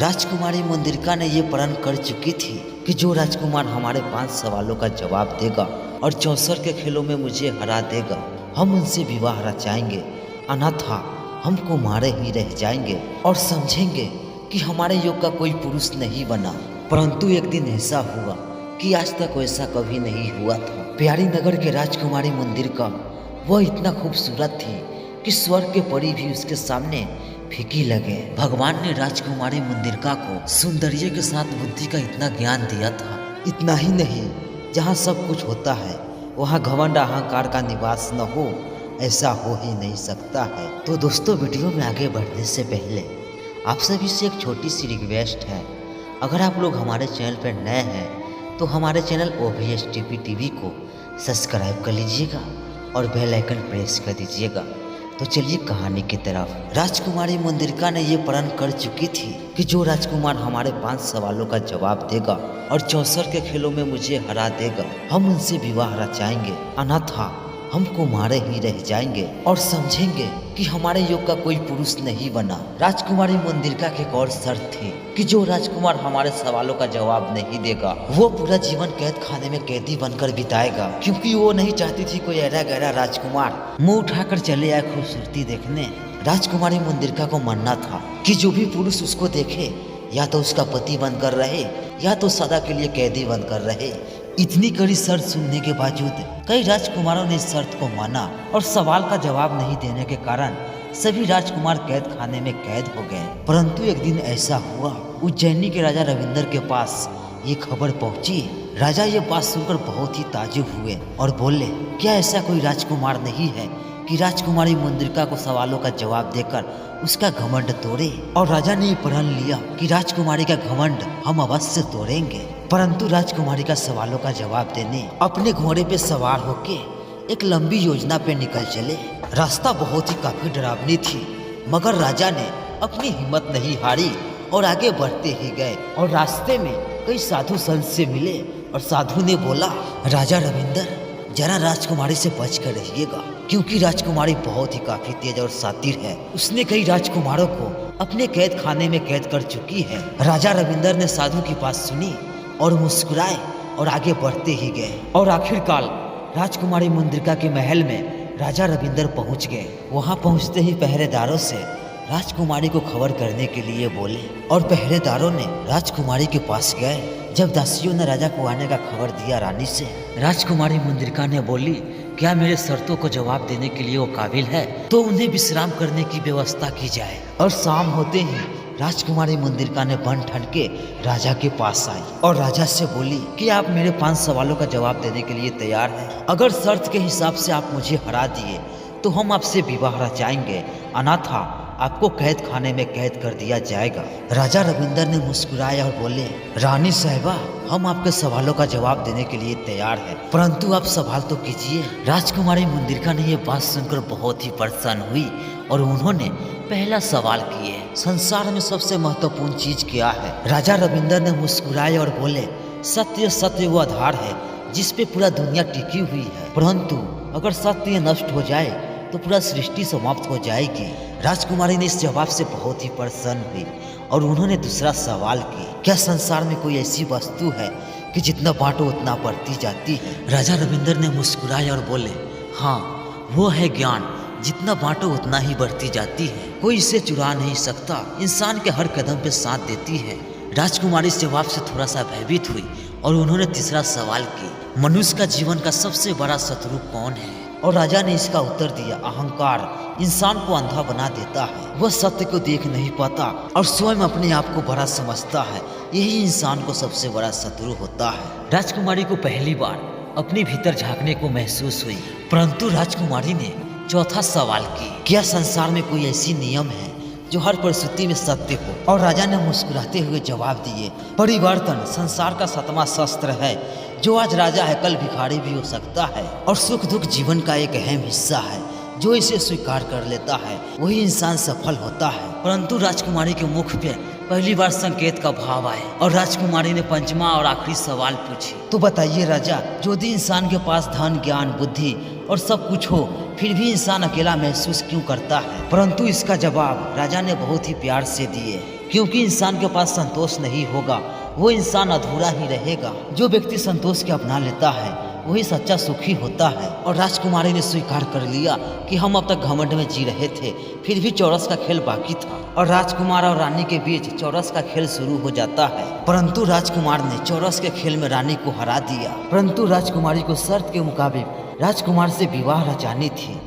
राजकुमारी मंदिरिका ने ये प्रण कर चुकी थी कि जो राजकुमार हमारे 5 सवालों का जवाब देगा और चौसर के खेलों में मुझे हरा देगा, हम उनसे विवाह रचाएंगे, अन्यथा हमको मारे ही रह जाएंगे और समझेंगे कि हमारे योग का कोई पुरुष नहीं बना। परंतु एक दिन ऐसा हुआ कि आज तक वैसा कभी नहीं हुआ था। प्यारी नगर के राजकुमारी मंदिरिका वह इतना खूबसूरत थी कि स्वर्ग के परी भी उसके सामने फीकी लगे। भगवान ने राजकुमारी मंदिरिका को सौंदर्य के साथ बुद्धि का इतना ज्ञान दिया था। इतना ही नहीं, जहाँ सब कुछ होता है वहाँ घमंड अहंकार का निवास न हो, ऐसा हो ही नहीं सकता है। तो दोस्तों, वीडियो में आगे बढ़ने से पहले आप सभी से एक छोटी सी रिक्वेस्ट है। अगर आप लोग हमारे चैनल पर नए हैं तो हमारे चैनल OVSTP TV को सब्सक्राइब कर लीजिएगा और बेल आइकन प्रेस कर दीजिएगा। तो चलिए कहानी की तरफ। राजकुमारी मंदिरिका ने ये प्रण कर चुकी थी कि जो राजकुमार हमारे 5 सवालों का जवाब देगा और चौसर के खेलों में मुझे हरा देगा, हम उनसे विवाह रचाएंगे, अन्यथा हमको मारे ही रह जाएंगे और समझेंगे कि हमारे योग का कोई पुरुष नहीं बना। राजकुमारी मंदिरिका की एक और शर्त थी कि जो राजकुमार हमारे सवालों का जवाब नहीं देगा वो पूरा जीवन कैद खाने में कैदी बनकर बिताएगा, क्योंकि वो नहीं चाहती थी कोई ऐरा गहरा राजकुमार मुंह उठाकर चले आए खूबसूरती देखने। राजकुमारी मंदिरिका को मानना था कि जो भी पुरुष उसको देखे या तो उसका पति बनकर रहे या तो सदा के लिए कैदी बनकर रहे। इतनी कड़ी शर्त सुनने के बावजूद कई राजकुमारों ने इस शर्त को माना और सवाल का जवाब नहीं देने के कारण सभी राजकुमार कैद खाने में कैद हो गए। परंतु एक दिन ऐसा हुआ, उज्जैनी के राजा रविंद्र के पास ये खबर पहुंची। राजा ये बात सुनकर बहुत ही ताज्जुब हुए और बोले, क्या ऐसा कोई राजकुमार नहीं है कि राजकुमारी मंदिरिका को सवालों का जवाब देकर उसका घमंड तोड़े। और राजा ने प्रण लिया कि राजकुमारी का घमंड हम अवश्य तोड़ेंगे। परंतु राजकुमारी का सवालों का जवाब देने अपने घोड़े पे सवार होके एक लंबी योजना पे निकल चले। रास्ता बहुत ही काफी डरावनी थी, मगर राजा ने अपनी हिम्मत नहीं हारी और आगे बढ़ते ही गए। और रास्ते में कई साधु संत से मिले और साधु ने बोला, राजा रविंद्र, जरा राजकुमारी से बच कर रहिएगा, क्योंकि राजकुमारी बहुत ही काफी तेज और शातिर है। उसने कई राजकुमारों को अपने कैद खाने में कैद कर चुकी है। राजा रविंद्र ने साधु की बात सुनी और मुस्कुराए और आगे बढ़ते ही गए। और आखिरकार राजकुमारी मंदिरिका के महल में राजा रविंद्र पहुंच गए। वहां पहुंचते ही पहरेदारों से राजकुमारी को खबर करने के लिए बोले और पहरेदारों ने राजकुमारी के पास गए। जब दासियों ने राजा को आने का खबर दिया रानी से, राजकुमारी मंदिरिका ने बोली, क्या मेरे शर्तों को जवाब देने के लिए वो काबिल है तो उन्हें विश्राम करने की व्यवस्था की जाए। और शाम होते ही राजकुमारी मंदिरिका ने बन ठन के राजा के पास आई और राजा से बोली कि आप मेरे 5 सवालों का जवाब देने के लिए तैयार हैं। अगर शर्त के हिसाब से आप मुझे हरा दिए तो हम आपसे विवाह रचाएंगे, अन्यथा आपको कैद खाने में कैद कर दिया जाएगा। राजा रविंद्र ने मुस्कुराया और बोले, रानी साहिबा, हम आपके सवालों का जवाब देने के लिए तैयार हैं, परंतु आप सवाल तो कीजिए। राजकुमारी मंदिरिका ने यह बात सुनकर बहुत ही प्रसन्न हुई और उन्होंने पहला सवाल किए, संसार में सबसे महत्वपूर्ण चीज क्या है? राजा रविंद्र ने मुस्कुराए और बोले, सत्य सत्य वो आधार है जिस पे पूरा दुनिया टिकी हुई है, परंतु अगर सत्य नष्ट हो जाए तो पूरा सृष्टि समाप्त हो जाएगी। राजकुमारी ने इस जवाब से बहुत ही प्रसन्न हुई और उन्होंने दूसरा सवाल किया, क्या संसार में कोई ऐसी वस्तु है कि जितना बांटो उतना बढ़ती जाती है? राजा रविंद्र ने मुस्कुराए और बोले, हाँ, वो है ज्ञान, जितना बांटो उतना ही बढ़ती जाती है, कोई इसे चुरा नहीं सकता, इंसान के हर कदम पे साथ देती है। राजकुमारी इस जवाब से थोड़ा सा भयभीत हुई और उन्होंने तीसरा सवाल किया, मनुष्य का जीवन का सबसे बड़ा शत्रु कौन है? और राजा ने इसका उत्तर दिया, अहंकार इंसान को अंधा बना देता है, वह सत्य को देख नहीं पाता और स्वयं अपने आप को बड़ा समझता है, यही इंसान को सबसे बड़ा शत्रु होता है। राजकुमारी को पहली बार अपने भीतर झांकने को महसूस हुई, परंतु राजकुमारी ने चौथा सवाल किया, क्या संसार में कोई ऐसी नियम है जो हर परिस्थिति में सत्य हो? और राजा ने मुस्कुराते हुए जवाब दिए, परिवर्तन संसार का 7वां शस्त्र है, जो आज राजा है कल भिखारी भी हो सकता है, और सुख दुख जीवन का एक अहम हिस्सा है, जो इसे स्वीकार कर लेता है वही इंसान सफल होता है। परंतु राजकुमारी के मुख पे पहली बार संकेत का भाव आए और राजकुमारी ने 5वां और आखिरी सवाल पूछी, तो बताइए राजा, यदि इंसान के पास धन ज्ञान बुद्धि और सब कुछ हो फिर भी इंसान अकेला महसूस क्यों करता है? परंतु इसका जवाब राजा ने बहुत ही प्यार से दिए, क्योंकि इंसान के पास संतोष नहीं होगा वो इंसान अधूरा ही रहेगा। जो व्यक्ति संतोष को अपना लेता है वही सच्चा सुखी होता है। और राजकुमारी ने स्वीकार कर लिया कि हम अब तक घमंड में जी रहे थे, फिर भी चौरस का खेल बाकी था और राजकुमार और रानी के बीच चौरस का खेल शुरू हो जाता है। परंतु राजकुमार ने चौरस के खेल में रानी को हरा दिया। परंतु राजकुमारी को शर्त के मुताबिक राजकुमार से विवाह रचानी थी।